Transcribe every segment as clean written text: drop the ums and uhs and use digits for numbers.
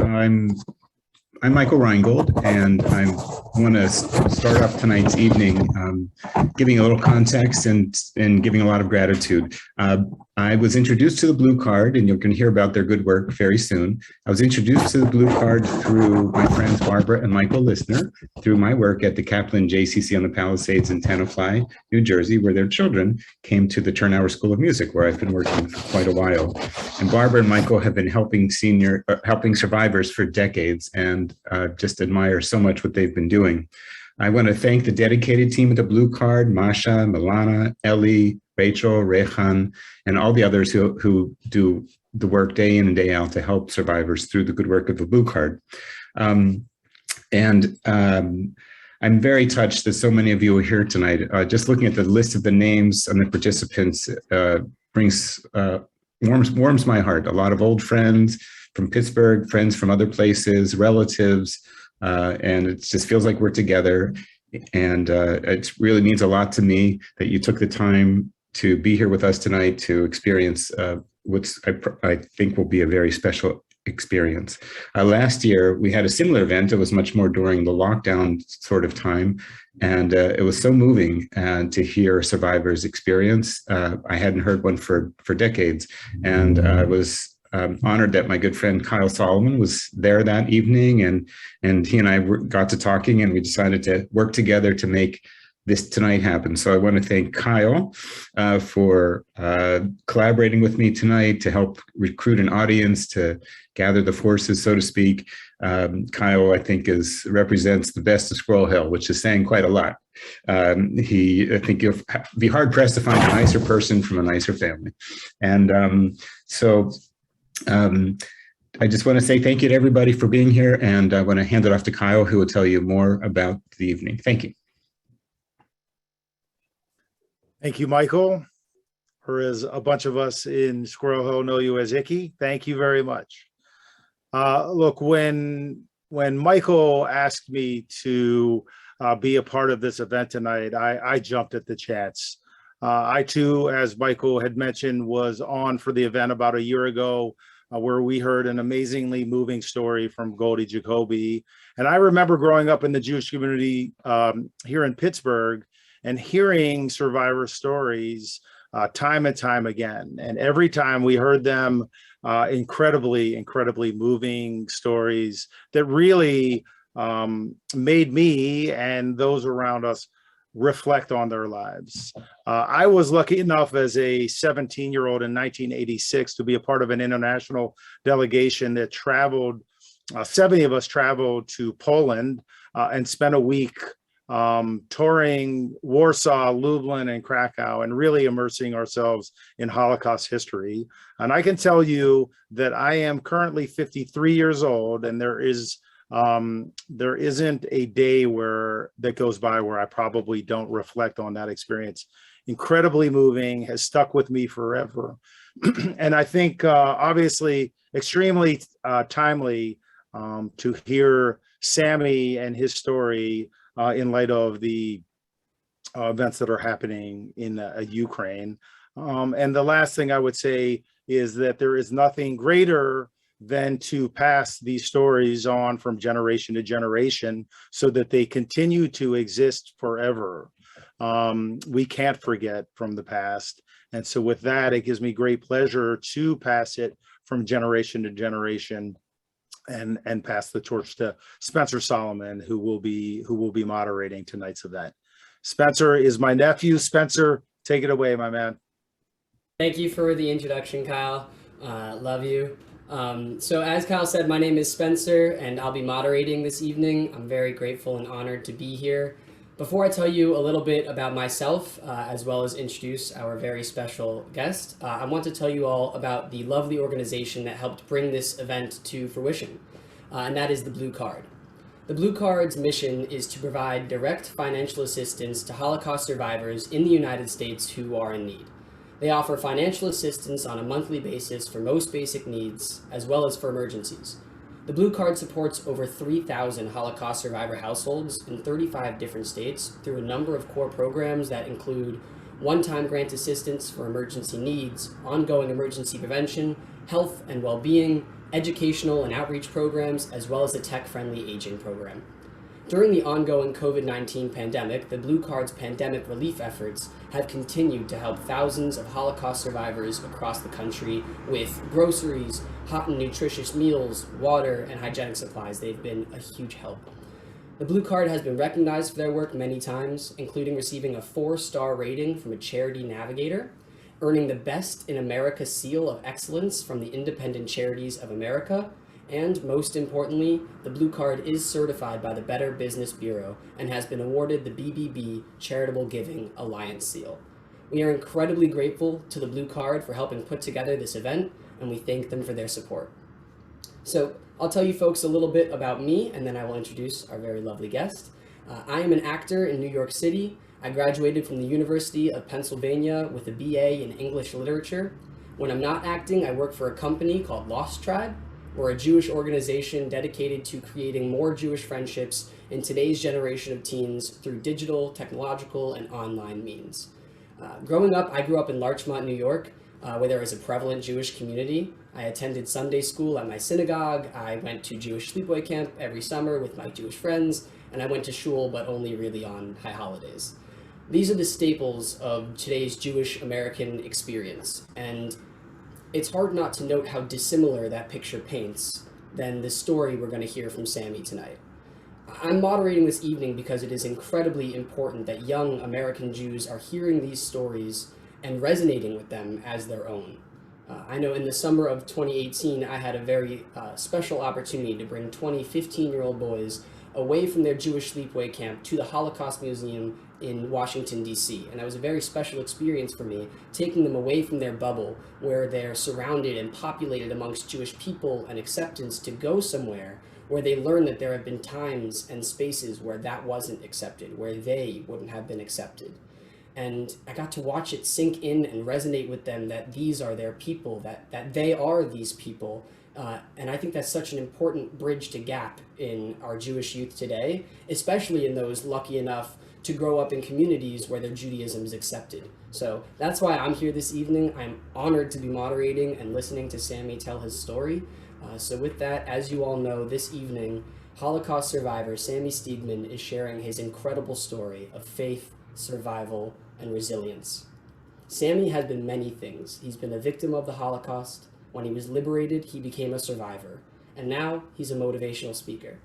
I'm Michael Reingold, and I want to start off tonight's evening giving a little context and giving a lot of gratitude. I was introduced to the Blue Card, and you're going to hear about their good work very soon. I was introduced to the Blue Card through my friends Barbara and Michael Listener, through my work at the Kaplan JCC on the Palisades in Tenafly, New Jersey, where their children came to the Turnhour School of Music, where I've been working for quite a while. And Barbara and Michael have been helping survivors for decades, and just admire so much what they've been doing. I want to thank the dedicated team at the Blue Card, Masha, Milana, Ellie, Rachel, Rehan, and all the others who do the work day in and day out to help survivors through the good work of the Blue Card. I'm very touched that so many of you are here tonight. Just looking at the list of the names and the participants warms my heart. A lot of old friends from Pittsburgh, friends from other places, relatives, and it just feels like we're together. And it really means a lot to me that you took the time to be here with us tonight to experience what I think will be a very special experience. Last year, we had a similar event. It was much more during the lockdown sort of time. And it was so moving to hear survivors' experience. I hadn't heard one for decades. And I was honored that my good friend Kyle Solomon was there that evening, and he and I got to talking, and we decided to work together to make this tonight happen. So I want to thank Kyle for collaborating with me tonight to help recruit an audience, to gather the forces, so to speak. Kyle, I think, represents the best of Squirrel Hill, which is saying quite a lot. I think you'll be hard pressed to find a nicer person from a nicer family. And I just want to say thank you to everybody for being here, and I want to hand it off to Kyle, who will tell you more about the evening. Thank you. Thank you, Michael. Or as a bunch of us in Squirrel Hill know you as Icky, thank you very much. Look, when Michael asked me to be a part of this event tonight, I jumped at the chance. I too, as Michael had mentioned, was on for the event about a year ago, where we heard an amazingly moving story from Goldie Jacoby. And I remember growing up in the Jewish community here in Pittsburgh and hearing survivor stories time and time again. And every time we heard them, incredibly moving stories that really made me and those around us reflect on their lives. I was lucky enough as a 17-year-old in 1986 to be a part of an international delegation that traveled, 70 of us traveled to Poland and spent a week touring Warsaw, Lublin, and Krakow, and really immersing ourselves in Holocaust history. And I can tell you that I am currently 53 years old, and there isn't a day that goes by where I probably don't reflect on that experience. Incredibly moving, has stuck with me forever. And I think obviously extremely timely to hear Sami and his story in light of the events that are happening in Ukraine. And the last thing I would say is that there is nothing greater than to pass these stories on from generation to generation so that they continue to exist forever. We can't forget from the past. And so with that, it gives me great pleasure to pass it from generation to generation and pass the torch to Spencer Solomon, who will be moderating tonight's event. Spencer is my nephew. Spencer, take it away, my man. Thank you for the introduction, Kyle. Love you. So as Kyle said, my name is Spencer, and I'll be moderating this evening. I'm very grateful and honored to be here. Before I tell you a little bit about myself, as well as introduce our very special guest, I want to tell you all about the lovely organization that helped bring this event to fruition, and that is the Blue Card. The Blue Card's mission is to provide direct financial assistance to Holocaust survivors in the United States who are in need. They offer financial assistance on a monthly basis for most basic needs, as well as for emergencies. The Blue Card supports over 3,000 Holocaust survivor households in 35 different states through a number of core programs that include one-time grant assistance for emergency needs, ongoing emergency prevention, health and well-being, educational and outreach programs, as well as a tech-friendly aging program. During the ongoing COVID-19 pandemic, the Blue Card's pandemic relief efforts have continued to help thousands of Holocaust survivors across the country with groceries, hot and nutritious meals, water, and hygienic supplies. They've been a huge help. The Blue Card has been recognized for their work many times, including receiving a 4-star rating from a charity navigator, earning the Best in America Seal of Excellence from the Independent Charities of America, and most importantly, the Blue Card is certified by the Better Business Bureau and has been awarded the BBB Charitable Giving Alliance Seal. We are incredibly grateful to the Blue Card for helping put together this event, and we thank them for their support. So I'll tell you folks a little bit about me, and then I will introduce our very lovely guest. I am an actor in New York City. I graduated from the University of Pennsylvania with a BA in English Literature. When I'm not acting, I work for a company called Lost Tribe. We're a Jewish organization dedicated to creating more Jewish friendships in today's generation of teens through digital, technological, and online means. Growing up, I grew up in Larchmont, New York, where there is a prevalent Jewish community. I attended Sunday school at my synagogue. I went to Jewish sleepaway camp every summer with my Jewish friends, and I went to shul, but only really on high holidays. These are the staples of today's Jewish American experience, and it's hard not to note how dissimilar that picture paints than the story we're going to hear from Sami tonight. I'm moderating this evening because it is incredibly important that young American Jews are hearing these stories and resonating with them as their own. I know in the summer of 2018, I had a very special opportunity to bring 20 15-year-old boys away from their Jewish sleepaway camp to the Holocaust Museum in Washington, D.C. And that was a very special experience for me, taking them away from their bubble where they're surrounded and populated amongst Jewish people and acceptance to go somewhere where they learn that there have been times and spaces where that wasn't accepted, where they wouldn't have been accepted. And I got to watch it sink in and resonate with them that these are their people, that they are these people. And I think that's such an important bridge to gap in our Jewish youth today, especially in those lucky enough to grow up in communities where their Judaism is accepted. So that's why I'm here this evening. I'm honored to be moderating and listening to Sami tell his story. So with that, as you all know, this evening, Holocaust survivor Sami Steigmann is sharing his incredible story of faith, survival, and resilience. Sami has been many things. He's been a victim of the Holocaust. When he was liberated, he became a survivor. And now he's a motivational speaker.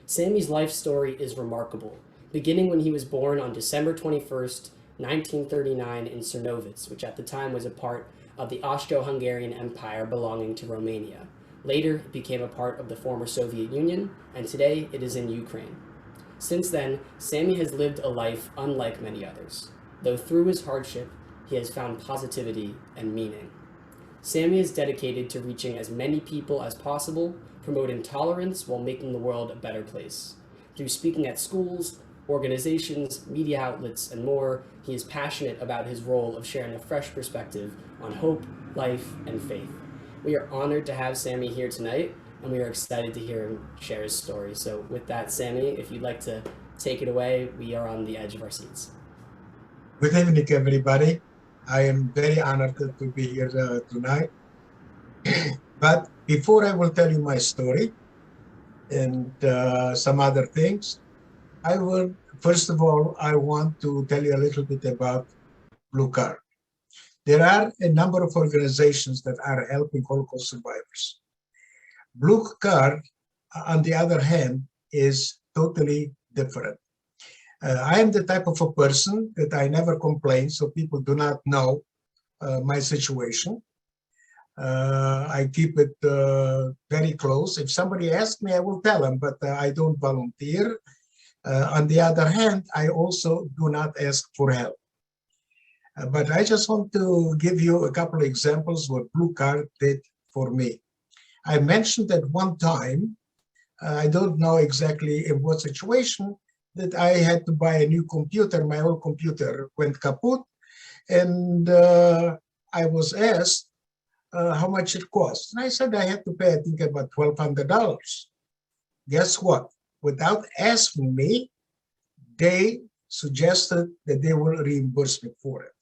Sami's life story is remarkable, beginning when he was born on December 21st, 1939 in Czernowitz, which at the time was a part of the Austro-Hungarian Empire belonging to Romania. Later, it became a part of the former Soviet Union, and today it is in Ukraine. Since then, Sami has lived a life unlike many others, though through his hardship, he has found positivity and meaning. Sami is dedicated to reaching as many people as possible, promoting tolerance while making the world a better place. Through speaking at schools, organizations, media outlets, and more, he is passionate about his role of sharing a fresh perspective on hope, life, and faith. We are honored to have Sami here tonight, and we are excited to hear him share his story. So with that, Sami, if you'd like to take it away, we are on the edge of our seats. Good evening, everybody. I am very honored to be here tonight. But before I will tell you my story and some other things, first of all, I want to tell you a little bit about Blue Card. There are a number of organizations that are helping Holocaust survivors. Blue Card, on the other hand, is totally different. I am the type of a person that I never complain, so people do not know my situation. I keep it very close. If somebody asks me, I will tell them, but I don't volunteer. On the other hand, I also do not ask for help. But I just want to give you a couple of examples what Blue Card did for me. I mentioned at one time, I don't know exactly in what situation, that I had to buy a new computer. My old computer went kaput, and I was asked how much it cost. And I said I had to pay, I think, about $1,200. Guess what? Without asking me, they suggested that they will reimburse me for it.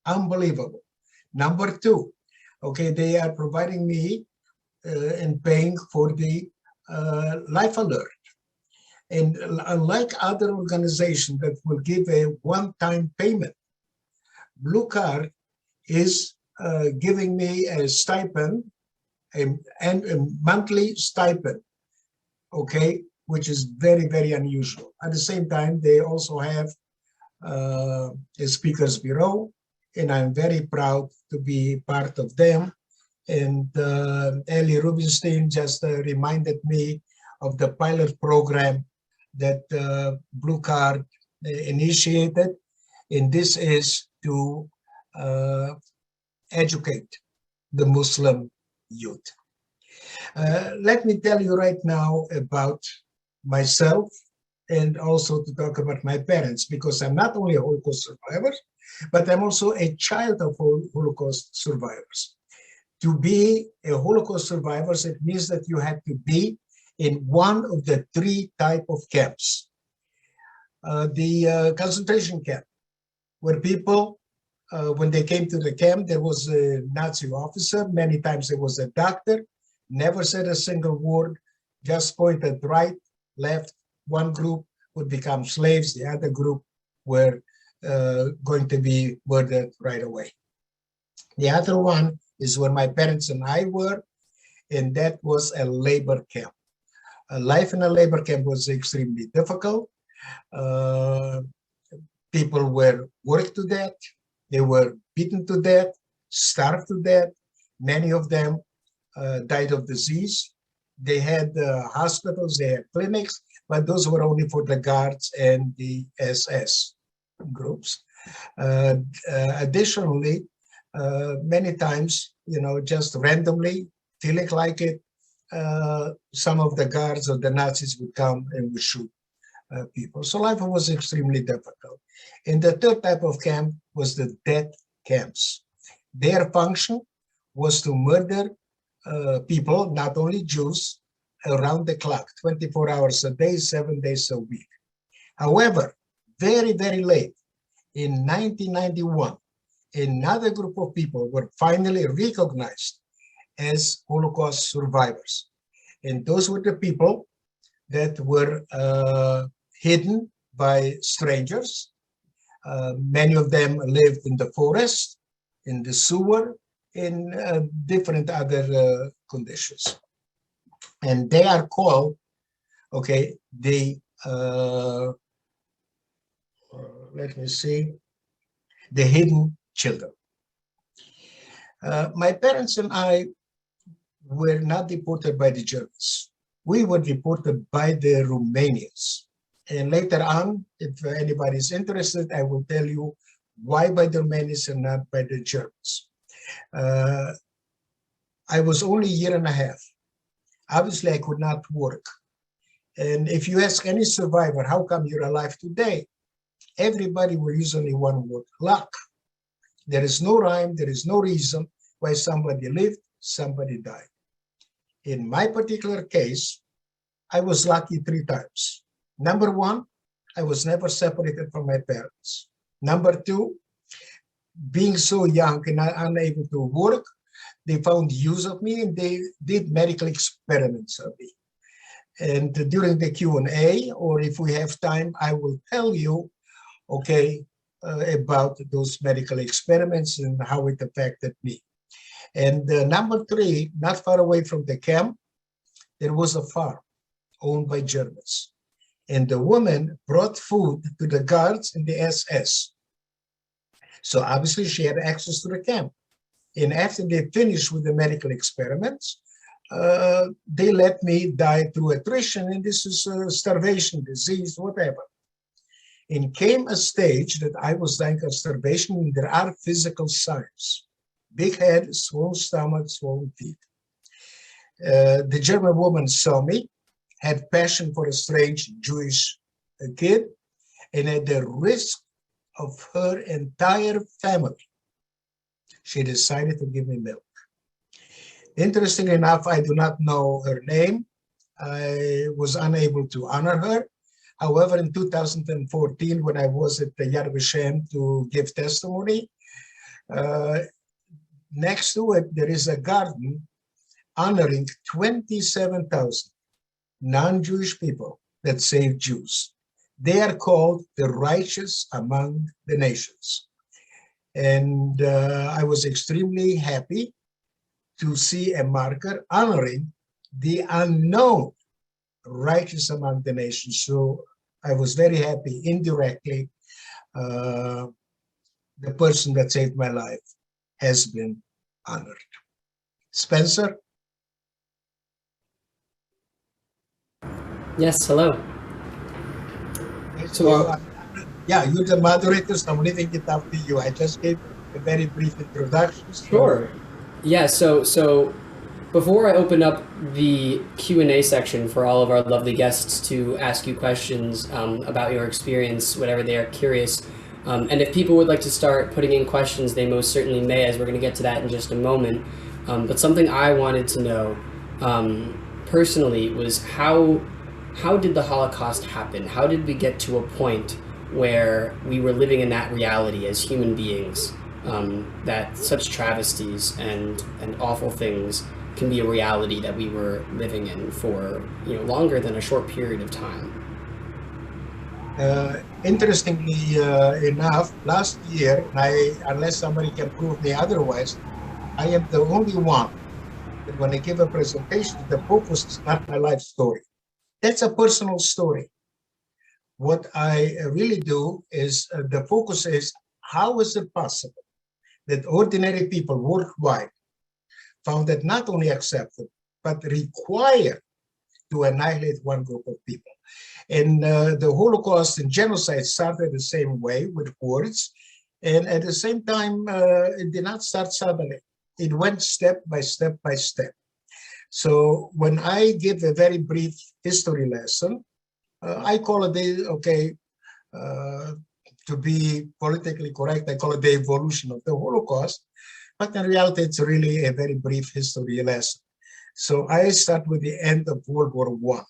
Unbelievable. Number two, okay, they are providing me in paying for the Life Alert. And unlike other organizations that will give a one-time payment, Blue Card is giving me a stipend, and a monthly stipend, okay, which is very, very unusual. At the same time, they also have a speakers bureau, and I'm very proud to be part of them. And Ellie Rubinstein just reminded me of the pilot program that Blue Card initiated, and this is to educate the Muslim youth. Let me tell you right now about myself, and also to talk about my parents, because I'm not only a Holocaust survivor, but I'm also a child of Holocaust survivors. To be a Holocaust survivor, it means that you had to be in one of the 3 types of camps. The concentration camp, where people, when they came to the camp, there was a Nazi officer. Many times there was a doctor, never said a single word, just pointed right, left. One group would become slaves. The other group were going to be murdered right away. The other one is where my parents and I were, and that was a labor camp. Life in a labor camp was extremely difficult. People were worked to death. They were beaten to death, starved to death. Many of them died of disease. They had hospitals, they had clinics, but those were only for the guards and the SS groups. Additionally, many times, just randomly, feeling like it, some of the guards or the Nazis would come and would shoot people. So life was extremely difficult. And the third type of camp was the death camps. Their function was to murder people, not only Jews, around the clock, 24 hours a day, 7 days a week. However, very, very late in 1991, another group of people were finally recognized as Holocaust survivors. And those were the people that were hidden by strangers. Many of them lived in the forest, in the sewer, in different other conditions. And they are called, okay, the, let me see, the hidden children. My parents and I were not deported by the Germans. We were deported by the Romanians. And later on, if anybody is interested, I will tell you why by the Romanians and not by the Germans. I was only a year and a half. Obviously, I could not work. And if you ask any survivor, how come you're alive today? Everybody will use only one word: luck. There is no rhyme, there is no reason why somebody lived, somebody died. In my particular case, I was lucky 3 times. Number 1, I was never separated from my parents. Number 2, being so young and unable to work, they found use of me and they did medical experiments on me. And during the Q&A, or if we have time, I will tell you, okay, about those medical experiments and how it affected me. And number 3, not far away from the camp, there was a farm owned by Germans. And the woman brought food to the guards in the SS. So obviously she had access to the camp. And after they finished with the medical experiments, they let me die through attrition, and this is starvation, disease, whatever. And came a stage that I was dying of starvation, and there are physical signs: big head, swollen stomach, swollen feet. The German woman saw me, had passion for a strange Jewish kid, and at the risk of her entire family, she decided to give me milk. Interestingly enough, I do not know her name. I was unable to honor her. However, in 2014, when I was at the Yad Vashem to give testimony, next to it, there is a garden honoring 27,000 non-Jewish people that saved Jews. They are called the righteous among the nations. And I was extremely happy to see a marker honoring the unknown righteous among the nations. So I was very happy indirectly. The person that saved my life has been honored. Spencer? Yes, hello. So, yeah, you're the moderator, so I'm leaving it up to you. I just gave a very brief introduction. Sure. Yeah, so before I open up the Q&A section for all of our lovely guests to ask you questions about your experience, whatever they are curious, and if people would like to start putting in questions, they most certainly may, as we're going to get to that in just a moment. But something I wanted to know personally was how did the Holocaust happen? How did we get to a point where we were living in that reality as human beings, that such travesties and awful things can be a reality that we were living in for longer than a short period of time? Interestingly enough, last year, unless somebody can prove me otherwise, I am the only one that when I give a presentation, the focus is not my life story. That's a personal story. What I really do is the focus is, how is it possible that ordinary people worldwide found it not only acceptable, but required to annihilate one group of people? And the Holocaust and genocide started the same way with words. And at the same time, it did not start suddenly. It went step by step by step. So when I give a very brief history lesson, I call it to be politically correct, I call it the evolution of the Holocaust. But in reality, it's really a very brief history lesson. So I start with the end of World War I.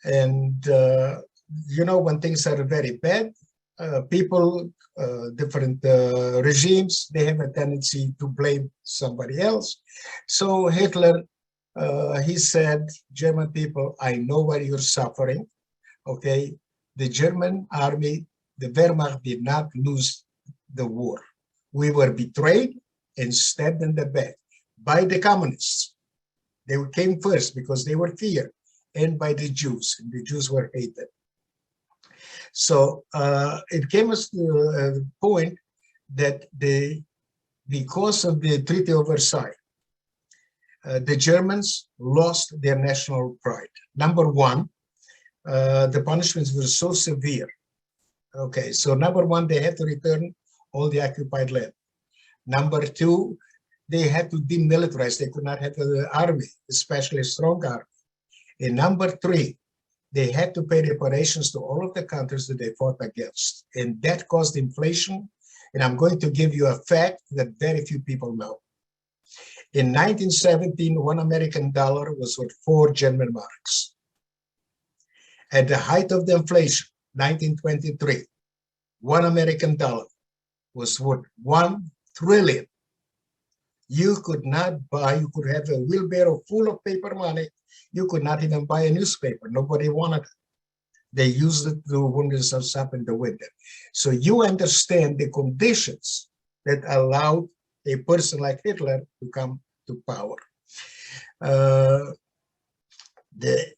And, when things are very bad, people, different regimes, they have a tendency to blame somebody else. So Hitler, he said, German people, I know why you're suffering. Okay, the German army, the Wehrmacht did not lose the war. We were betrayed and stabbed in the back by the communists. They came first because they were feared, and by the Jews, and the Jews were hated. So it came to a point that because of the Treaty of Versailles, the Germans lost their national pride. Number one, the punishments were so severe. Okay, so number one, they had to return all the occupied land. Number two, they had to demilitarize. They could not have an army, especially a strong army. And number three, they had to pay reparations to all of the countries that they fought against. And that caused inflation. And I'm going to give you a fact that very few people know. In 1917, $1 American was worth 4 German marks. At the height of the inflation, 1923, $1 American was worth 1 trillion. You could not buy, you could have a wheelbarrow full of paper money. You could not even buy a newspaper. Nobody wanted it. They used it to wound themselves up in the winter. So you understand the conditions that allowed a person like Hitler to come to power.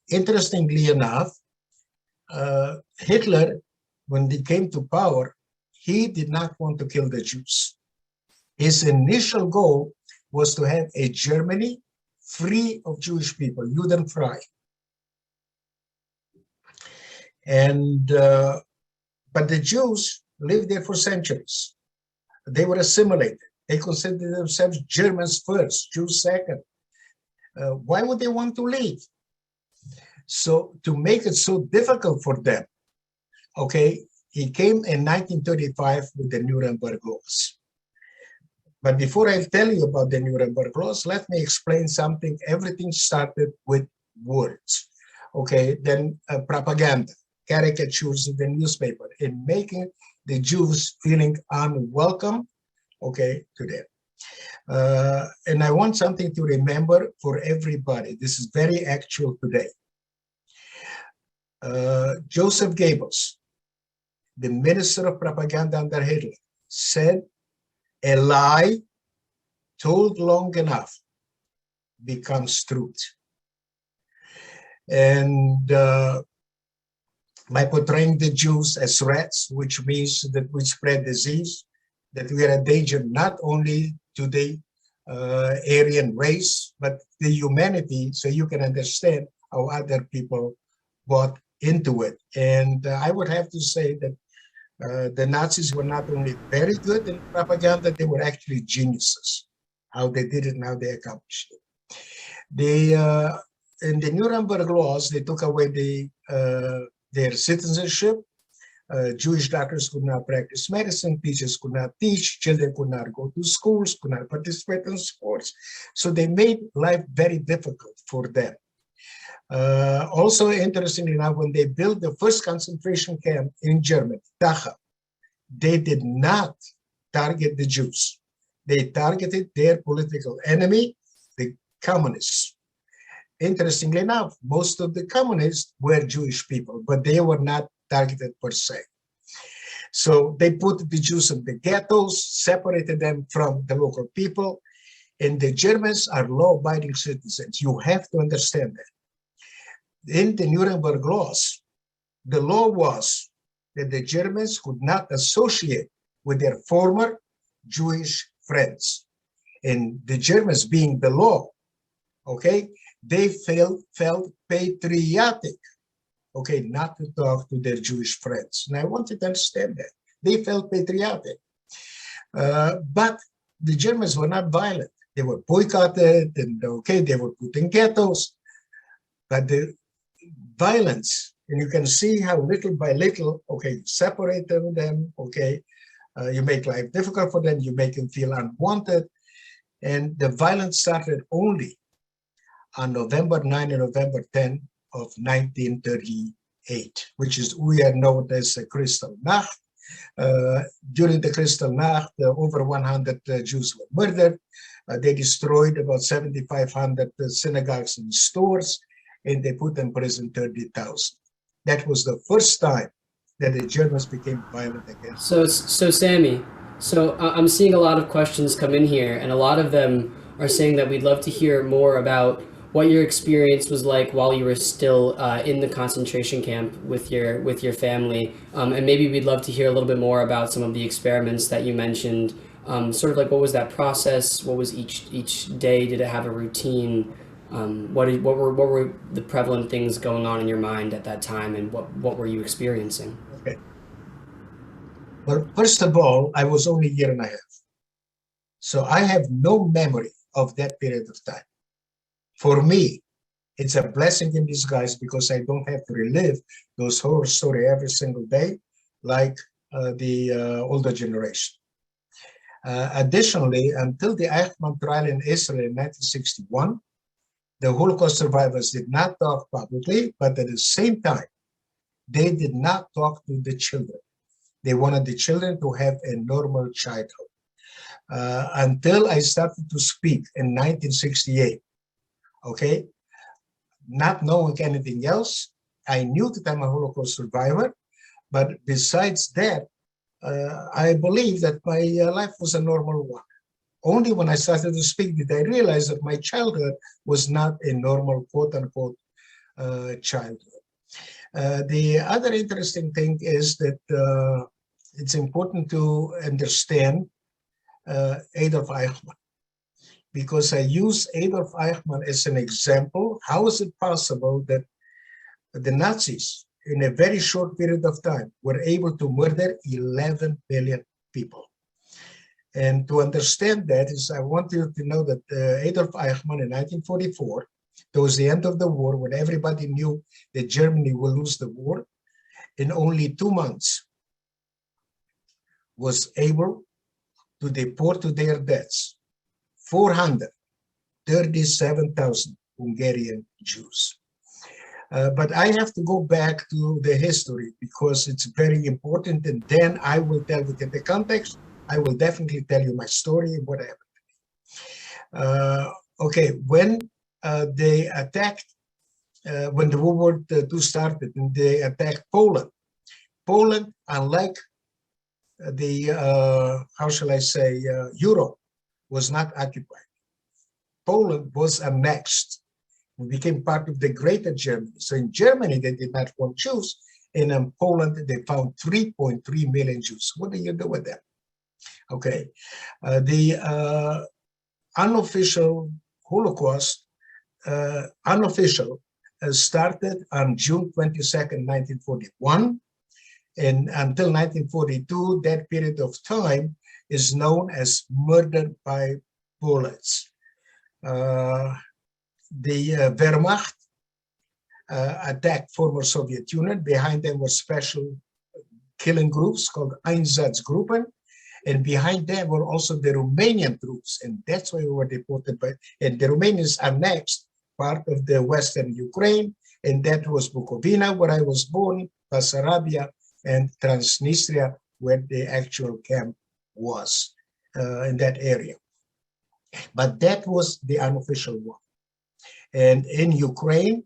Interestingly enough, Hitler, when he came to power, he did not want to kill the Jews. His initial goal was to have a Germany free of Jewish people, Judenfrei. And but the Jews lived there for centuries. They were assimilated. They considered themselves Germans first, Jews second. Why would they want to leave? So to make it so difficult for them, okay, he came in 1935 with the Nuremberg laws. But before I tell you about the Nuremberg laws, let me explain something. Everything started with words, okay? Then propaganda, caricatures in the newspaper, and making the Jews feeling unwelcome, okay, to them. And I want something to remember for everybody. This is very actual today. Joseph Goebbels, the minister of propaganda under Hitler, said, "A lie told long enough becomes truth." And by portraying the Jews as rats, which means that we spread disease, that we are a danger not only to the Aryan race, but the humanity, so you can understand how other people bought into it. And I would have to say that the Nazis were not only very good in propaganda, they were actually geniuses, how they did it and how they accomplished it. They, in the Nuremberg laws, they took away their citizenship. Jewish doctors could not practice medicine, teachers could not teach, children could not go to schools, could not participate in sports. So they made life very difficult for them. Also, interestingly enough, when they built the first concentration camp in Germany, Dachau, they did not target the Jews. They targeted their political enemy, the communists. Interestingly enough, most of the communists were Jewish people, but they were not targeted per se. So they put the Jews in the ghettos, separated them from the local people, and the Germans are law-abiding citizens. You have to understand that. In the Nuremberg laws, the law was that the Germans could not associate with their former Jewish friends. And the Germans, being the law, okay, they felt patriotic, okay, not to talk to their Jewish friends. And I want you to understand that. They felt patriotic. But the Germans were not violent. They were boycotted, and okay, they were put in ghettos. But the violence, and you can see how little by little, okay, you separate them, okay, you make life difficult for them, you make them feel unwanted, and the violence started only on November 9 and November 10 of 1938, which is, we are known as the Kristallnacht. During the Kristallnacht, over 100 Jews were murdered. They destroyed about 7,500 synagogues and stores, and they put in prison 30,000. That was the first time that the Germans became violent again. So Sami, I'm seeing a lot of questions come in here, and a lot of them are saying that we'd love to hear more about what your experience was like while you were still in the concentration camp with your family, and maybe we'd love to hear a little bit more about some of the experiments that you mentioned. Sort of like, what was that process? What was each day? Did it have a routine? What were the prevalent things going on in your mind at that time, and what were you experiencing? Okay. Well, first of all, I was only a year and a half, so I have no memory of that period of time. For me, it's a blessing in disguise because I don't have to relive those horror stories every single day like the older generation. Additionally, until the Eichmann trial in Israel in 1961, the Holocaust survivors did not talk publicly, but at the same time, they did not talk to the children. They wanted the children to have a normal childhood. Until I started to speak in 1968, okay, not knowing anything else, I knew that I'm a Holocaust survivor, but besides that, I believe that my life was a normal one. Only when I started to speak did I realize that my childhood was not a normal, quote-unquote, childhood. The other interesting thing is that it's important to understand Adolf Eichmann, because I use Adolf Eichmann as an example. How is it possible that the Nazis, in a very short period of time, were able to murder 11 million people? And to understand that is, I want you to know that Adolf Eichmann in 1944, towards the end of the war, when everybody knew that Germany will lose the war, in only 2 months was able to deport to their deaths 437,000 Hungarian Jews. But I have to go back to the history because it's very important, and then I will tell within the context, I will definitely tell you my story and what happened to me. Okay, when they attacked, when the World War II started and they attacked Poland, Poland, unlike the, how shall I say, Europe, was not occupied. Poland was annexed. We became part of the Greater Germany. So in Germany, they did not want Jews. And in Poland, they found 3.3 million Jews. What do you do with them? Okay. The unofficial Holocaust, unofficial, started on June 22nd, 1941. And until 1942, that period of time is known as murder by bullets. The Wehrmacht attacked former Soviet Union. Behind them were special killing groups called Einsatzgruppen. And behind them were also the Romanian troops. And that's why we were deported by, and the Romanians annexed part of the Western Ukraine. And that was Bukovina, where I was born, Bessarabia, and Transnistria, where the actual camp was in that area. But that was the unofficial one. And in Ukraine,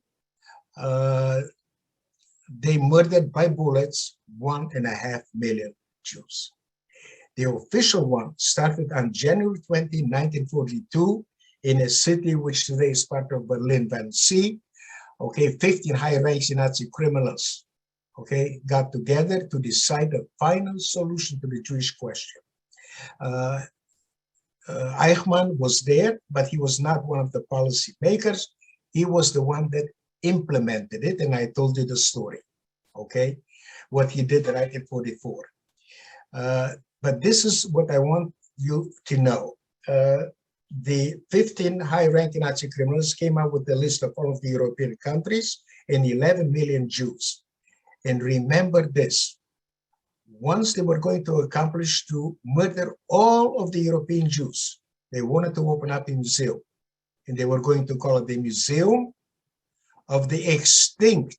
they murdered by bullets 1.5 million Jews. The official one started on January 20, 1942, in a city which today is part of Berlin-Wannsee. Okay, 15 high-ranking Nazi criminals, okay, got together to decide a final solution to the Jewish question. Eichmann was there, but he was not one of the policy makers. He was the one that implemented it, and I told you the story, okay, what he did right in 44. But this is what I want you to know. The 15 high-ranking Nazi criminals came out with a list of all of the European countries and 11 million Jews. And remember this, once they were going to accomplish to murder all of the European Jews, they wanted to open up a museum. And they were going to call it the Museum of the Extinct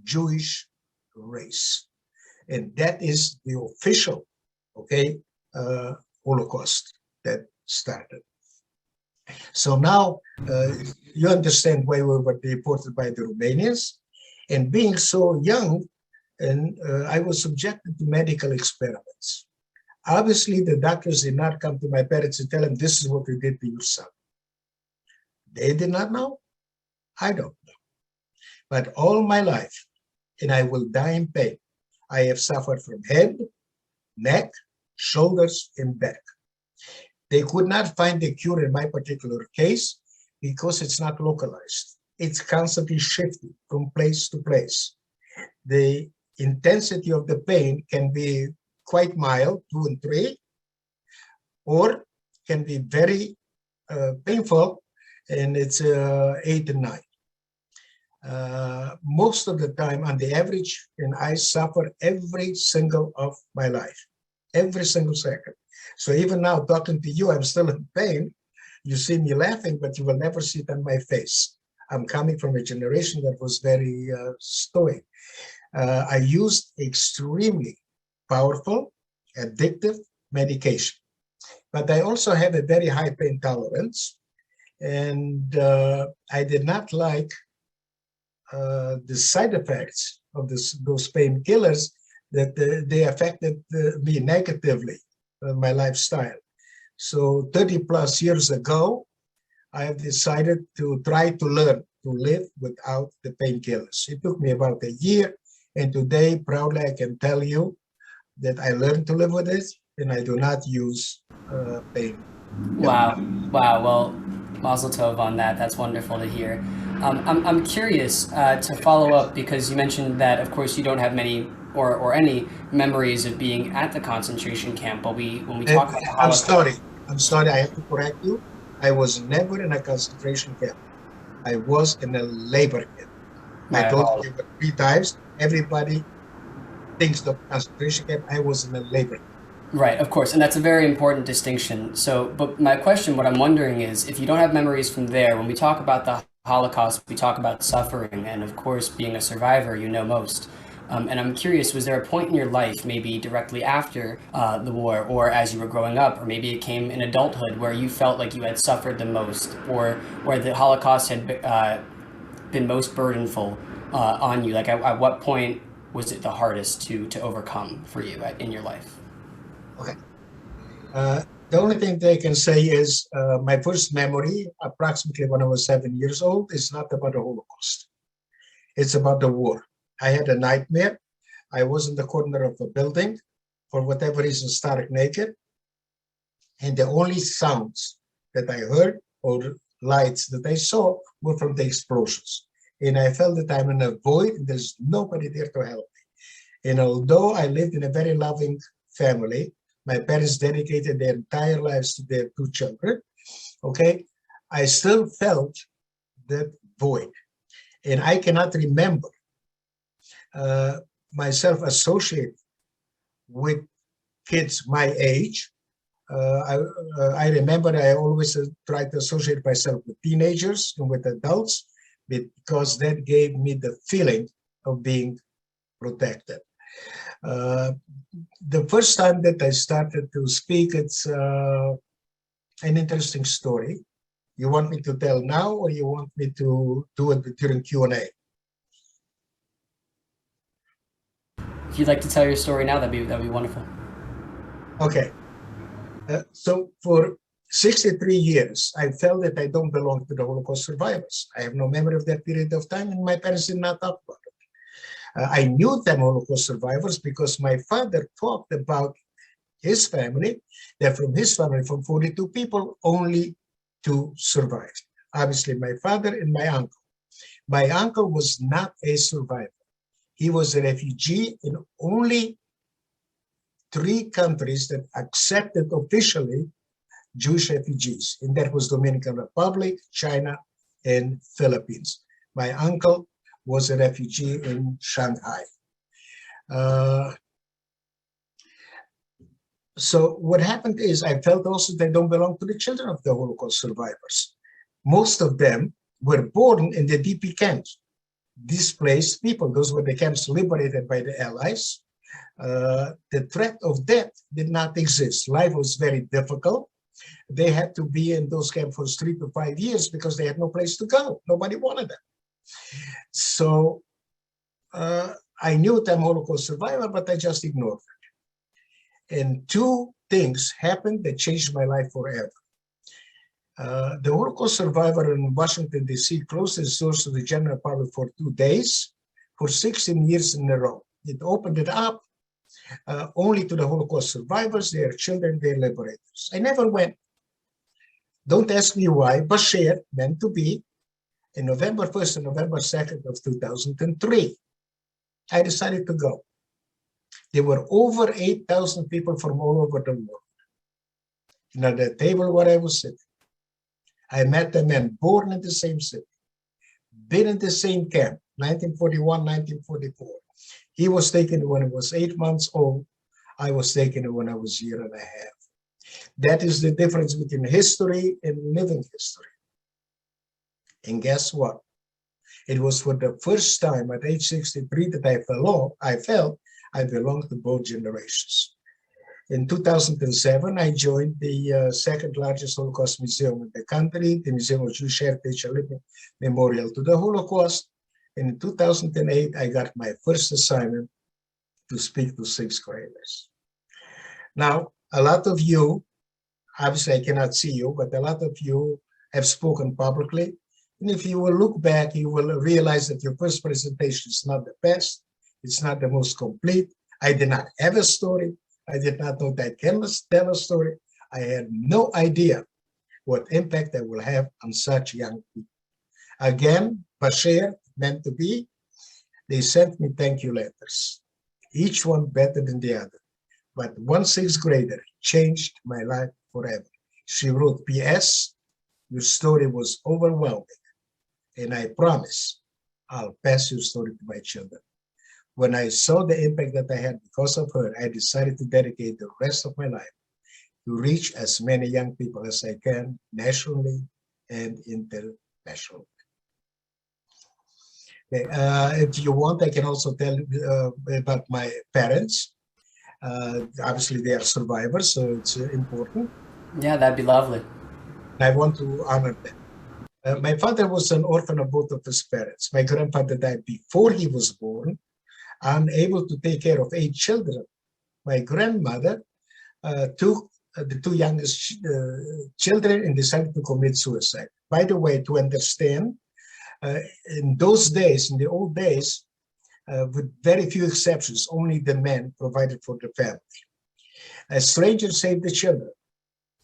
Jewish Race. And that is the official, okay, Holocaust that started. So now you understand why we were deported by the Romanians. And being so young, and I was subjected to medical experiments. Obviously, the doctors did not come to my parents and tell them, this is what we did to your son. They did not know. I don't know. But all my life, and I will die in pain, I have suffered from head, neck, shoulders, and back. They could not find a cure in my particular case because it's not localized. It's constantly shifting from place to place. The intensity of the pain can be quite mild, 2 and 3, or can be very painful, and it's 8 and 9. Most of the time, on the average, and I suffer every single of my life, every single second. So even now, talking to you, I'm still in pain. You see me laughing, but you will never see it on my face. I'm coming from a generation that was very stoic. I used extremely powerful, addictive medication, but I also have a very high pain tolerance. And I did not like the side effects of those painkillers, that they affected me negatively, my lifestyle. So 30 plus years ago, I have decided to try to learn to live without the painkillers. It took me about a year, and today, proudly, I can tell you that I learned to live with it, and I do not use pain. Wow. Wow. Well, Mazel Tov on that. That's wonderful to hear. I'm curious to follow up, because you mentioned that, of course, you don't have many or any memories of being at the concentration camp. But when we talk about the Holocaust, I'm sorry, I have to correct you. I was never in a concentration camp. I was in a labor camp. I told you 3 times. Everybody thinks the concentration camp. I was in a labor camp. Right, of course, and that's a very important distinction. So, but my question, what I'm wondering is, if you don't have memories from there, when we talk about the Holocaust, we talk about suffering, and of course, being a survivor, you know most. And I'm curious, was there a point in your life, maybe directly after the war, or as you were growing up, or maybe it came in adulthood, where you felt like you had suffered the most, or where the Holocaust had been most burdenful on you? Like, at what point was it the hardest to overcome for you in your life? Okay. The only thing they can say is my first memory, approximately when I was 7 years old, is not about the Holocaust. It's about the war. I had a nightmare. I was in the corner of a building, for whatever reason, stark naked. And the only sounds that I heard or lights that I saw were from the explosions. And I felt that I'm in a void and there's nobody there to help me. And although I lived in a very loving family, my parents dedicated their entire lives to their 2 children, okay, I still felt that void. And I cannot remember myself associated with kids my age. I remember I always tried to associate myself with teenagers and with adults because that gave me the feeling of being protected. The first time that I started to speak, it's an interesting story. You want me to tell now, or you want me to do it during Q&A? If you'd like to tell your story now, that'd be wonderful. Okay. So for 63 years, I felt that I don't belong to the Holocaust survivors. I have no memory of that period of time, and my parents did not talk about it. I knew them Holocaust survivors because my father talked about his family, that from his family, from 42 people, only 2 survived. Obviously, my father and my uncle. My uncle was not a survivor. He was a refugee in only 3 countries that accepted officially Jewish refugees, and that was Dominican Republic, China, and Philippines. My uncle was a refugee in Shanghai. So what happened is I felt also they don't belong to the children of the Holocaust survivors. Most of them were born in the DP camps, displaced people. Those were the camps liberated by the Allies. The threat of death did not exist. Life was very difficult. They had to be in those camps for 3 to 5 years because they had no place to go. Nobody wanted them. So I knew them Holocaust survivor, but I just ignored it. And 2 things happened that changed my life forever. The Holocaust survivor in Washington, D.C. closed its doors to the general public for 2 days, for 16 years in a row. It opened it up only to the Holocaust survivors, their children, their liberators. I never went. Don't ask me why. Bashir, meant to be, in November 1st and November 2nd of 2003. I decided to go. There were over 8,000 people from all over the world. And at the table where I was sitting, I met a man born in the same city, been in the same camp, 1941, 1944. He was taken when I was 8 months old. I was taken when I was a year and a half. That is the difference between history and living history. And guess what? It was for the first time at age 63 that I felt I belonged to both generations. In 2007, I joined the second largest Holocaust museum in the country, the Museum of Jewish Heritage, a living memorial to the Holocaust. And in 2008, I got my first assignment to speak to 6th graders. Now, a lot of you, obviously I cannot see you, but a lot of you have spoken publicly. And if you will look back, you will realize that your first presentation is not the best. It's not the most complete. I did not have a story. I did not know that I can tell a story. I had no idea what impact I will have on such young people. Again, Bashir, meant to be, they sent me thank you letters, each one better than the other. But one 6th grader changed my life forever. She wrote, P.S., your story was overwhelming, and I promise I'll pass your story to my children. When I saw the impact that I had because of her, I decided to dedicate the rest of my life to reach as many young people as I can, nationally and internationally. Okay. If you want, I can also tell about my parents. Obviously, they are survivors, so it's important. Yeah, that'd be lovely. I want to honor them. My father was an orphan of both of his parents. My grandfather died before he was born, unable to take care of 8 children. My grandmother took the 2 youngest children and decided to commit suicide. By the way, to understand, in those days, in the old days, with very few exceptions, only the men provided for the family. A stranger saved the children,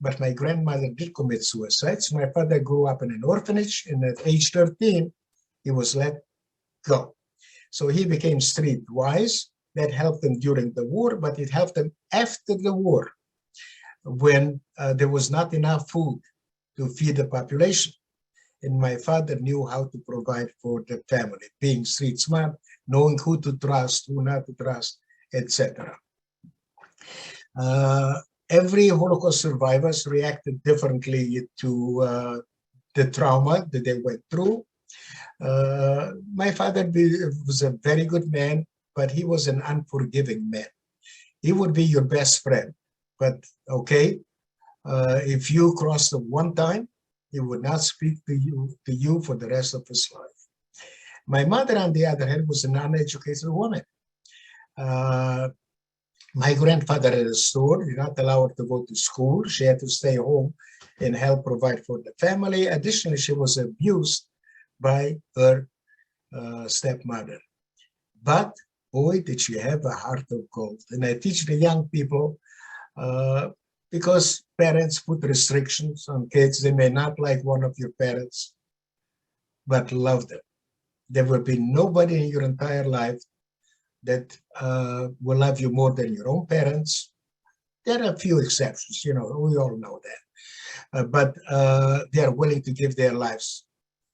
but my grandmother did commit suicide. So my father grew up in an orphanage, and at age 13, he was let go. So he became streetwise. That helped him during the war, but it helped him after the war, when there was not enough food to feed the population. And my father knew how to provide for the family, being street smart, knowing who to trust, who not to trust, etc. Every Holocaust survivors reacted differently to the trauma that they went through. My father was a very good man, but he was an unforgiving man. He would be your best friend, but okay, if you crossed him one time, he would not speak to you for the rest of his life. My mother, on the other hand, was an uneducated woman. My grandfather had a store, did not allow her to go to school. She had to stay home and help provide for the family. Additionally, she was abused by her stepmother. But boy, did she have a heart of gold. And I teach the young people, because parents put restrictions on kids. They may not like one of your parents, but love them. There will be nobody in your entire life that will love you more than your own parents. There are a few exceptions, we all know that. But they are willing to give their lives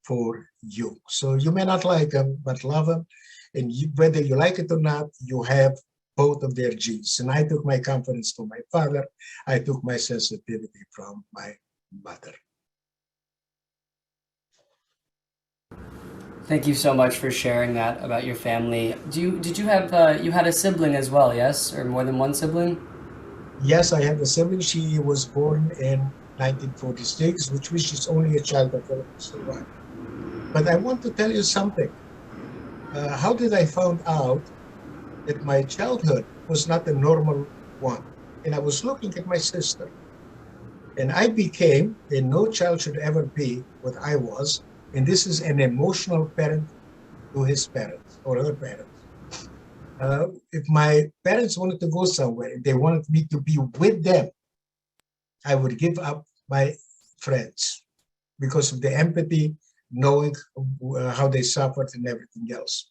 for you. So you may not like them, but love them. And whether you like it or not, you have both of their genes. And I took my confidence from my father. I took my sensitivity from my mother. Thank you so much for sharing that about your family. Did you have you had a sibling as well, yes? Or more than one sibling? Yes, I have a sibling. She was born in 1946, which she's only a child of Holocaust survivor. But I want to tell you something. How did I find out that my childhood was not a normal one? And I was looking at my sister. And I became, and no child should ever be what I was, and this is an emotional parent to his parents or her parents. If my parents wanted to go somewhere and they wanted me to be with them, I would give up my friends because of the empathy, knowing how they suffered and everything else.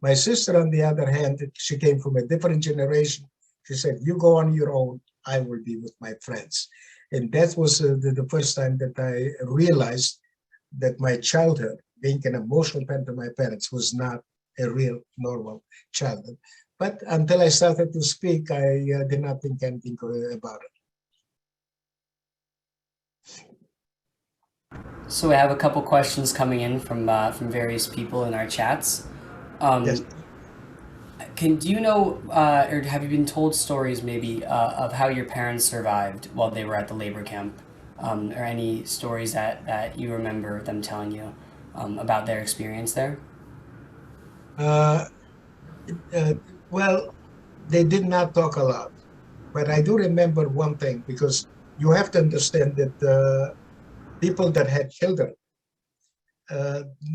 My sister, on the other hand, she came from a different generation. She said, you go on your own, I will be with my friends. And that was the first time that I realized that my childhood, being an emotional parent to my parents, was not a real normal childhood. But until I started to speak, I did not think anything about it. So we have a couple questions coming in from various people in our chats. Yes. Do you know, or have you been told stories maybe of how your parents survived while they were at the labor camp? Or any stories that you remember them telling you about their experience there? Well, they did not talk a lot, but I do remember one thing, because you have to understand that people that had children,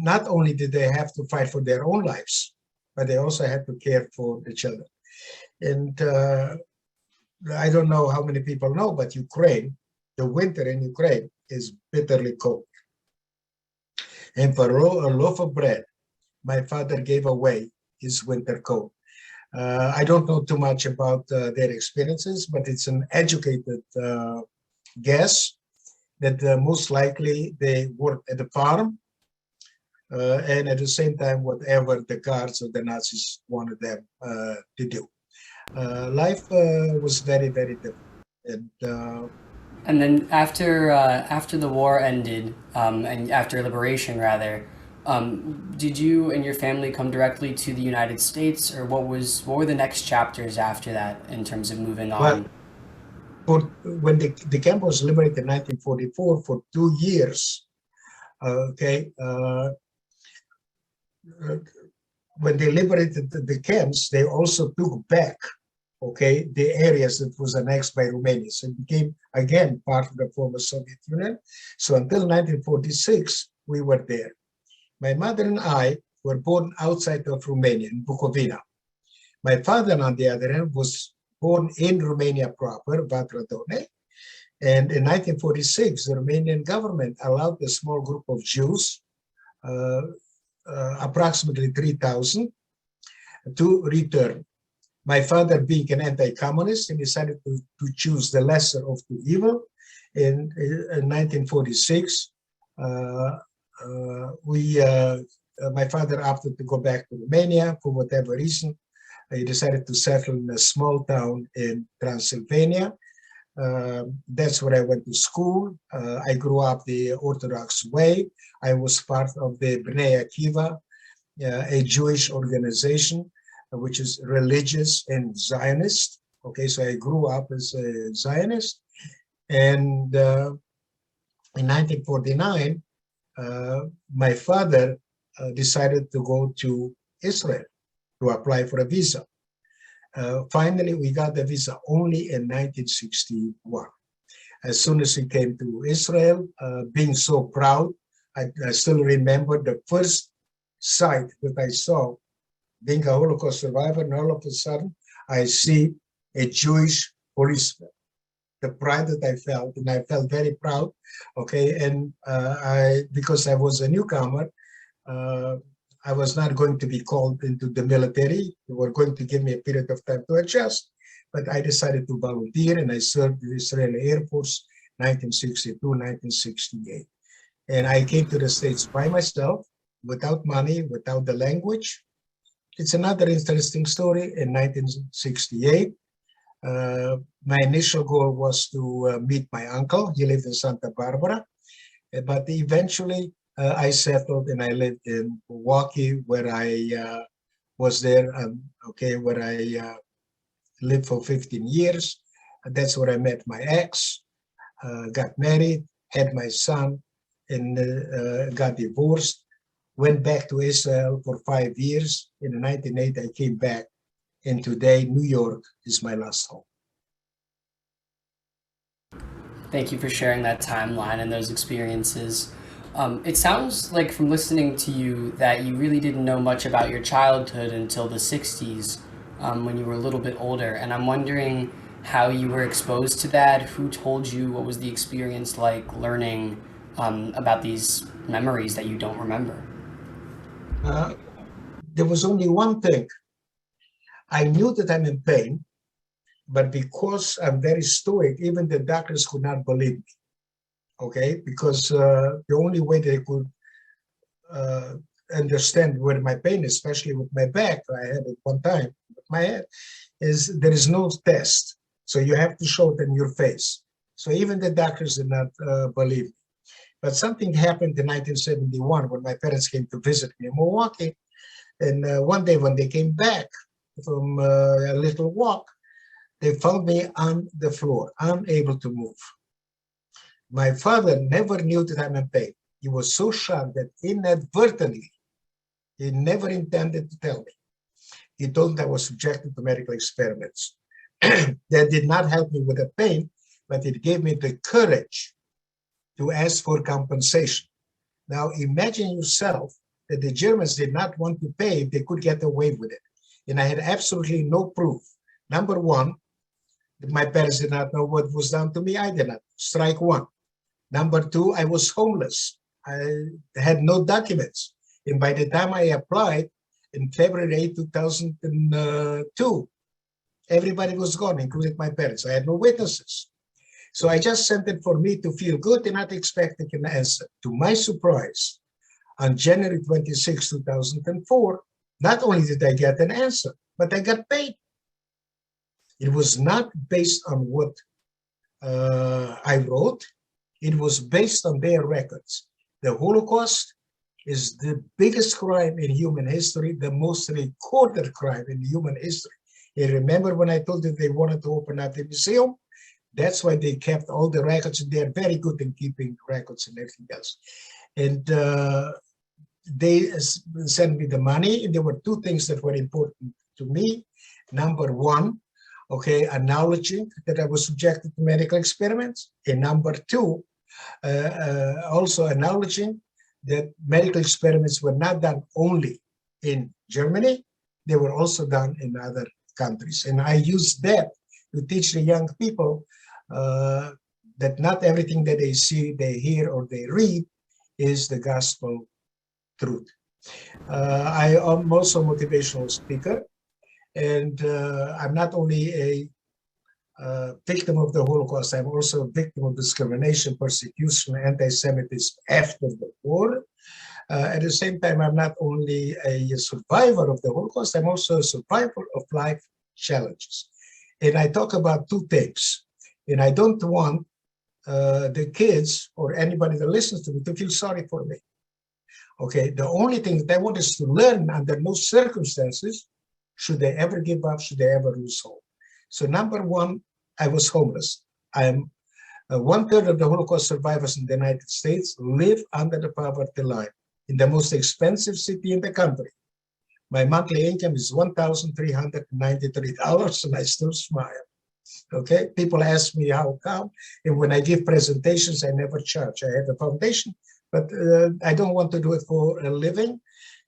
not only did they have to fight for their own lives, but they also had to care for the children. And I don't know how many people know, but Ukraine, the winter in Ukraine is bitterly cold. And for a loaf of bread, my father gave away his winter coat. I don't know too much about their experiences, but it's an educated guess that most likely they worked at the farm, and at the same time, whatever the guards or the Nazis wanted them to do. Life was very, very different. And then after the war ended, and after liberation rather, Did you and your family come directly to the United States, or what were the next chapters after that in terms of moving Well, on? when the camp was liberated in 1944 for 2 years, okay, when they liberated the camps, they also took back, okay, the areas that was annexed by Romania. So it became, again, part of the former Soviet Union. So until 1946, we were there. My mother and I were born outside of Romania, in Bukovina. My father, on the other hand, was born in Romania proper, Vatradone. And in 1946, the Romanian government allowed a small group of Jews, approximately 3,000, to return. My father, being an anti-communist, he decided to choose the lesser of two evil. In 1946, my father opted to go back to Romania for whatever reason. He decided to settle in a small town in Transylvania. That's where I went to school. I grew up the Orthodox way. I was part of the Bnei Akiva, a Jewish organization, which is religious and Zionist. Okay, so I grew up as a Zionist. And in 1949, my father decided to go to Israel to apply for a visa. Finally, we got the visa only in 1961. As soon as he came to Israel, being so proud, I still remember the first sight that I saw, being a Holocaust survivor, and all of a sudden, I see a Jewish policeman. The pride that I felt, and I felt very proud, okay, and because I was a newcomer, I was not going to be called into the military. They were going to give me a period of time to adjust, but I decided to volunteer, and I served the Israeli Air Force 1962, 1968. And I came to the States by myself, without money, without the language. It's another interesting story. In 1968, my initial goal was to meet my uncle. He lived in Santa Barbara, but eventually I settled and I lived in Milwaukee, where I was there, okay, where I lived for 15 years. That's where I met my ex, got married, had my son, and got divorced. Went back to Israel for 5 years. In 1980, I came back, and today New York is my last home. Thank you for sharing that timeline and those experiences. It sounds like from listening to you that you really didn't know much about your childhood until the 60s, when you were a little bit older. And I'm wondering how you were exposed to that, who told you, what was the experience like learning about these memories that you don't remember? There was only one thing. I knew that I'm in pain, but because I'm very stoic, even the doctors could not believe me. Okay, because the only way they could understand where my pain, especially with my back, I had at one time with my head, is there is no test. So you have to show it in your face. So even the doctors did not believe me. But something happened in 1971 when my parents came to visit me in Milwaukee. And one day when they came back from a little walk, they found me on the floor, unable to move. My father never knew that I'm in pain. He was so shocked that inadvertently, he never intended to tell me. He told me I was subjected to medical experiments. That did not help me with the pain, but it gave me the courage to ask for compensation. Now imagine yourself that the Germans did not want to pay if they could get away with it. And I had absolutely no proof. Number one, that my parents did not know what was done to me. I did not. Strike one. Number two, I was homeless. I had no documents. And by the time I applied in February 2002, everybody was gone, including my parents. I had no witnesses. So I just sent it for me to feel good and not expecting an answer. To my surprise, on January 26, 2004, not only did I get an answer, but I got paid. It was not based on what I wrote. It was based on their records. The Holocaust is the biggest crime in human history, the most recorded crime in human history. And remember when I told you they wanted to open up the museum? That's why they kept all the records, and they're very good in keeping records and everything else. And they sent me the money, and there were two things that were important to me. Number one, okay, acknowledging that I was subjected to medical experiments. And number two, also acknowledging that medical experiments were not done only in Germany, they were also done in other countries. And I used that to teach the young people that not everything that they see, they hear, or they read is the gospel truth. I am also a motivational speaker, and I'm not only a victim of the Holocaust, I'm also a victim of discrimination, persecution, anti-Semitism after the war. At the same time, I'm not only a survivor of the Holocaust, I'm also a survivor of life challenges. And I talk about two things. And I don't want the kids or anybody that listens to me to feel sorry for me. Okay, the only thing that I want is to learn under no circumstances should they ever give up, should they ever lose hope. So number one, I was homeless. I am 1/3 of the Holocaust survivors in the United States live under the poverty line in the most expensive city in the country. My monthly income is $1,393, and I still smile. Okay, people ask me how come, and when I give presentations, I never charge. I have a foundation, but I don't want to do it for a living.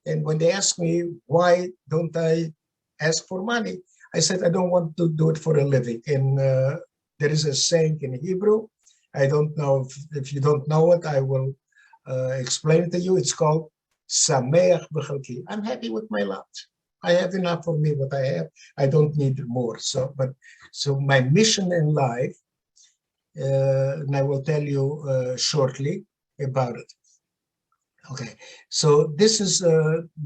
And when they ask me, why don't I ask for money? I said, I don't want to do it for a living. And there is a saying in Hebrew. I don't know if you don't know it, I will explain it to you. It's called Sameach b'chalki. I'm happy with my lot. I have enough for me, what I have. I don't need more. So my mission in life, and I will tell you shortly about it. Okay, so this is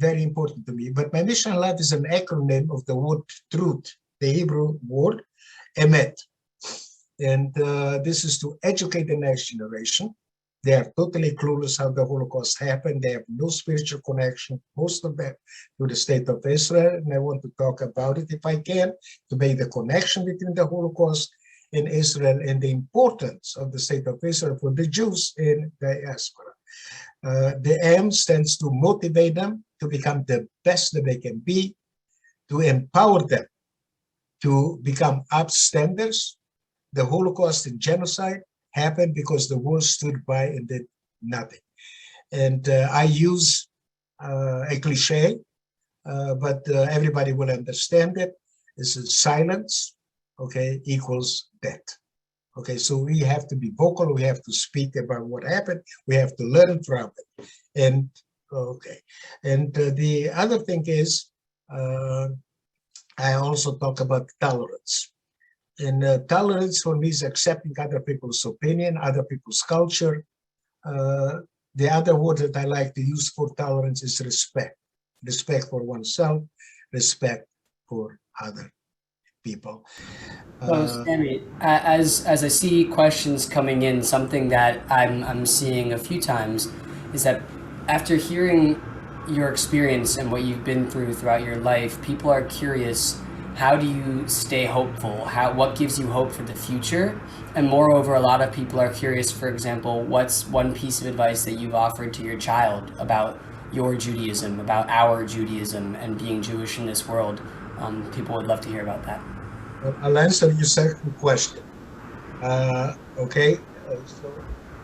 very important to me. But my mission in life is an acronym of the word truth, the Hebrew word emet. And this is to educate the next generation. They are totally clueless how the Holocaust happened. They have no spiritual connection, most of them, to the state of Israel. And I want to talk about it if I can, to make the connection between the Holocaust in Israel and the importance of the state of Israel for the Jews in diaspora. The M stands to motivate them to become the best that they can be, to empower them to become upstanders. The Holocaust and genocide happened because the world stood by and did nothing. And I use a cliche, but everybody will understand it. This is silence, okay, equals death. Okay, so we have to be vocal, we have to speak about what happened, we have to learn from it. And okay, and the other thing is, I also talk about tolerance. And tolerance for me is accepting other people's opinion, other people's culture. The other word that I like to use for tolerance is respect. Respect for oneself, respect for other people. So Sami, as I see questions coming in, something that I'm seeing a few times is that after hearing your experience and what you've been through throughout your life, people are curious, how do you stay hopeful? What gives you hope for the future? And moreover, a lot of people are curious, for example, what's one piece of advice that you've offered to your child about your Judaism, about our Judaism and being Jewish in this world? People would love to hear about that. I'll answer your second question. Okay,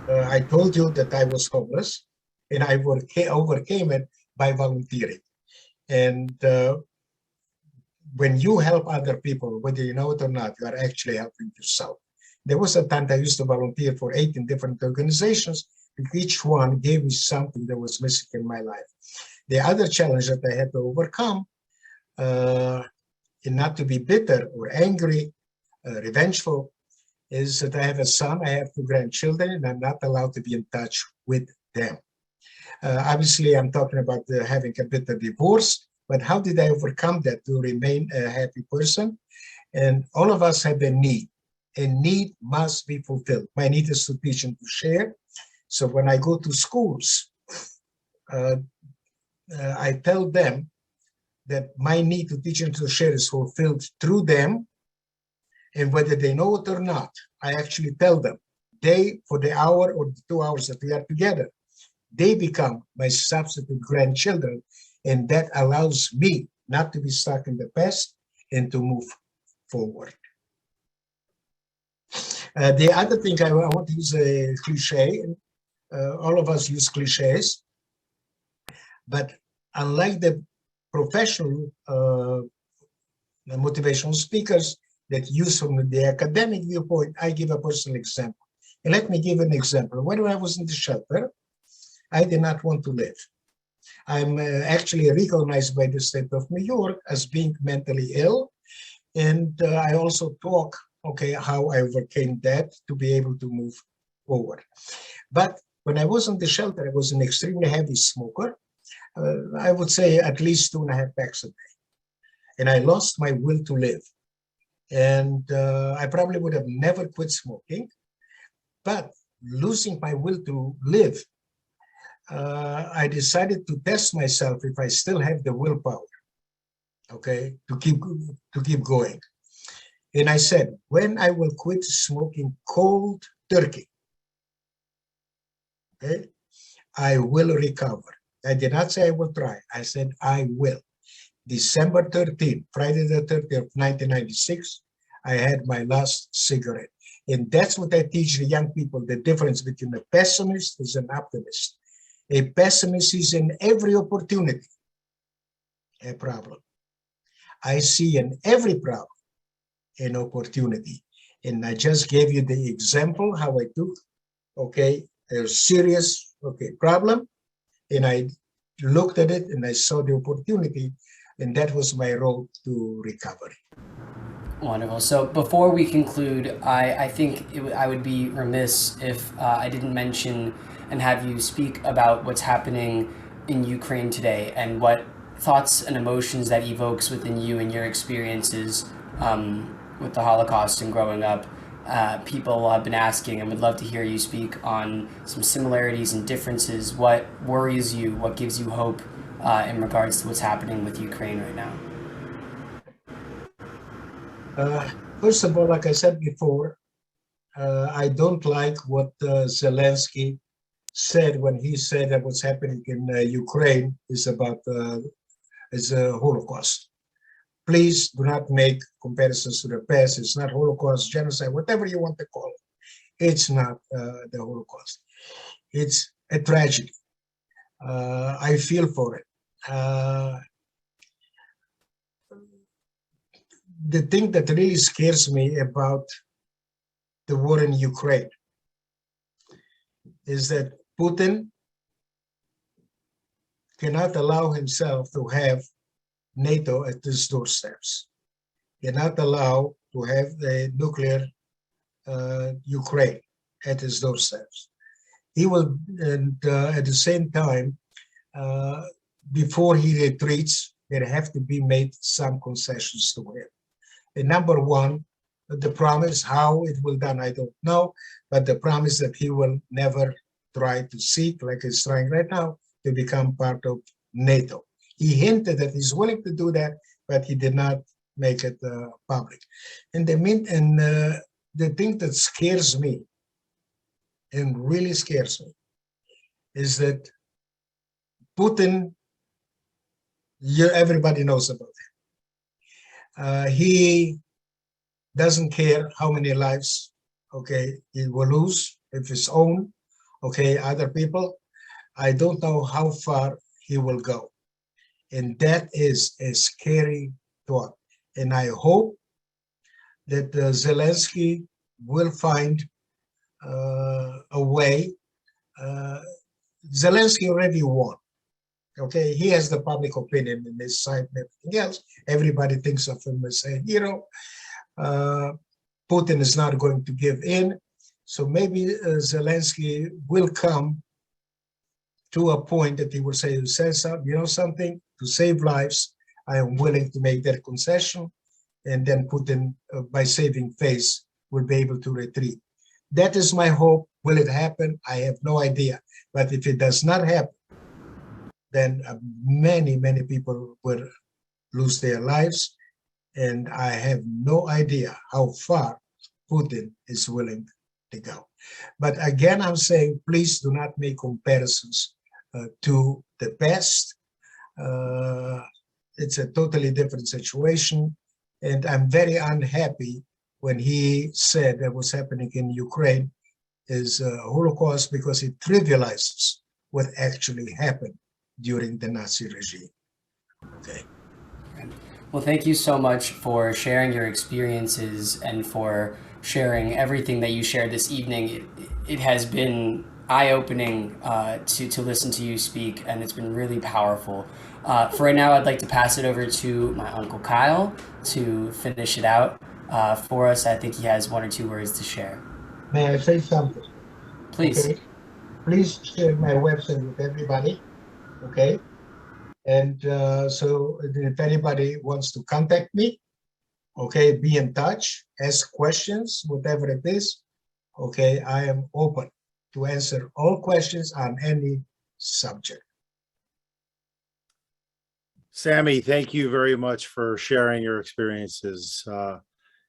I told you that I was homeless, and I overcame it by volunteering. And when you help other people, whether you know it or not, you are actually helping yourself. There was a time I used to volunteer for 18 different organizations, and each one gave me something that was missing in my life. The other challenge that I had to overcome, and not to be bitter or angry, revengeful, is that I have a son, I have 2 grandchildren, and I'm not allowed to be in touch with them. Obviously, I'm talking about having a bitter divorce, but how did I overcome that to remain a happy person? And all of us have a need, and need must be fulfilled. My need is to teach and to share. So when I go to schools, I tell them that my need to teach and to share is fulfilled through them. And whether they know it or not, I actually tell them, they, for the hour or the 2 hours that we are together, they become my substitute grandchildren. And that allows me not to be stuck in the past and to move forward. The other thing I want to use a cliche. All of us use cliches, but unlike the professional motivational speakers that use from the academic viewpoint, I give a personal example. And let me give an example. When I was in the shelter, I did not want to live. I'm actually recognized by the state of New York as being mentally ill. And I also talk, how I overcame that to be able to move forward. But when I was in the shelter, I was an extremely heavy smoker. I would say at least 2.5 packs a day. And I lost my will to live. And I probably would have never quit smoking. But losing my will to live, I decided to test myself if I still have the willpower, to keep going. And I said, when I will quit smoking cold turkey, I will recover. I did not say I will try. I said I will. December 13th, Friday the 30th of 1996, I had my last cigarette. And that's what I teach the young people, the difference between a pessimist and an optimist. A pessimist sees in every opportunity a problem. I see in every problem an opportunity. And I just gave you the example how I took, a serious, problem, and I looked at it and I saw the opportunity, and that was my road to recovery. Wonderful. So before we conclude, I think I would be remiss if I didn't mention and have you speak about what's happening in Ukraine today and what thoughts and emotions that evokes within you and your experiences with the Holocaust and growing up. People have been asking and would love to hear you speak on some similarities and differences. What worries you? What gives you hope in regards to what's happening with Ukraine right now? First of all, like I said before, I don't like what Zelensky said when he said that what's happening in Ukraine is about is a Holocaust. Please do not make comparisons to the past. It's not Holocaust, genocide, whatever you want to call it. It's not the Holocaust. It's a tragedy. I feel for it. The thing that really scares me about the war in Ukraine is that Putin cannot allow himself to have NATO at his doorsteps. Cannot allow to have the nuclear Ukraine at his doorsteps. He will, and at the same time, before he retreats, there have to be made some concessions to him. And number one, the promise, how it will done, I don't know, but the promise that he will never try to seek, like he's trying right now, to become part of NATO. He hinted that he's willing to do that, but he did not make it public. And the thing that scares me, and really scares me, is that Putin, everybody knows about him. He doesn't care how many lives, he will lose, if his own, other people. I don't know how far he will go. And that is a scary thought. And I hope that Zelensky will find a way. Zelensky already won. He has the public opinion in his side and everything else. Everybody thinks of him as a hero. Putin is not going to give in. So maybe Zelensky will come to a point that he will say, something, to save lives, I am willing to make that concession. And then Putin, by saving face, will be able to retreat. That is my hope. Will it happen? I have no idea. But if it does not happen, then many, many people will lose their lives. And I have no idea how far Putin is willing to go. But again, I'm saying, please do not make comparisons to the past. It's a totally different situation. And I'm very unhappy when he said that what's happening in Ukraine is Holocaust, because it trivializes what actually happened during the Nazi regime. Okay. Well, thank you so much for sharing your experiences and for sharing everything that you shared this evening. It has been eye-opening to listen to you speak, and it's been really powerful. For right now, I'd like to pass it over to my Uncle Kyle to finish it out for us. I think he has 1 or 2 words to share. May I say something? Please. Okay. Please share my website with everybody. Okay. And so if anybody wants to contact me, okay, be in touch, ask questions, whatever it is. Okay, I am open to answer all questions on any subject. Sami, thank you very much for sharing your experiences.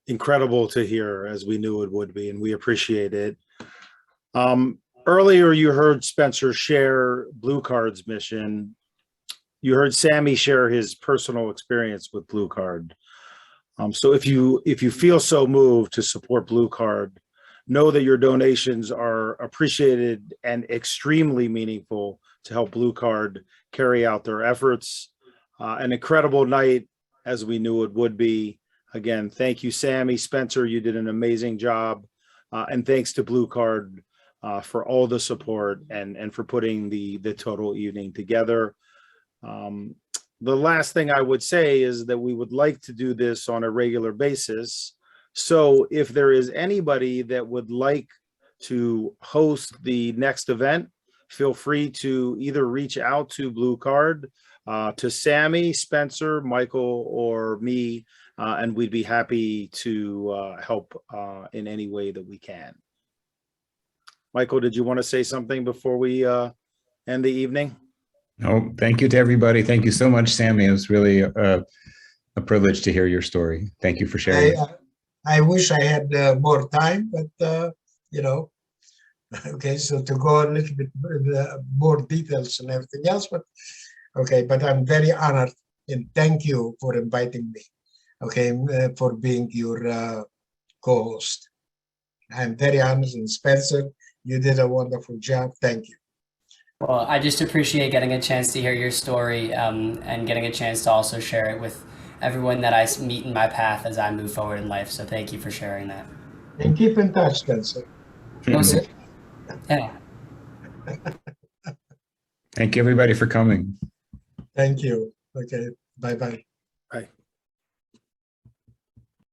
Incredible to hear, as we knew it would be, and we appreciate it. Earlier, you heard Spencer share Blue Card's mission. You heard Sami share his personal experience with Blue Card. So if you feel so moved to support Blue Card, know that your donations are appreciated and extremely meaningful to help Blue Card carry out their efforts. An incredible night, as we knew it would be. Again, thank you, Sami. Spencer, you did an amazing job. And thanks to Blue Card for all the support and for putting the total evening together. The last thing I would say is that we would like to do this on a regular basis. So if there is anybody that would like to host the next event, feel free to either reach out to Blue Card, to Sami, Spencer, Michael, or me, and we'd be happy to help in any way that we can. Michael, did you want to say something before we end the evening? No, thank you to everybody. Thank you so much, Sami. It was really a privilege to hear your story. Thank you for sharing. I wish I had more time, but you know, okay, so to go a little bit more details and everything else, but okay, but I'm very honored and thank you for inviting me, okay, for being your co-host. I'm very honored, and Spencer, you did a wonderful job. Thank you. Well, I just appreciate getting a chance to hear your story and getting a chance to also share it with everyone that I meet in my path as I move forward in life. So thank you for sharing that. And keep in touch, Spencer. Okay. Yeah. Thank you, everybody, for coming. Thank you. Okay, bye-bye.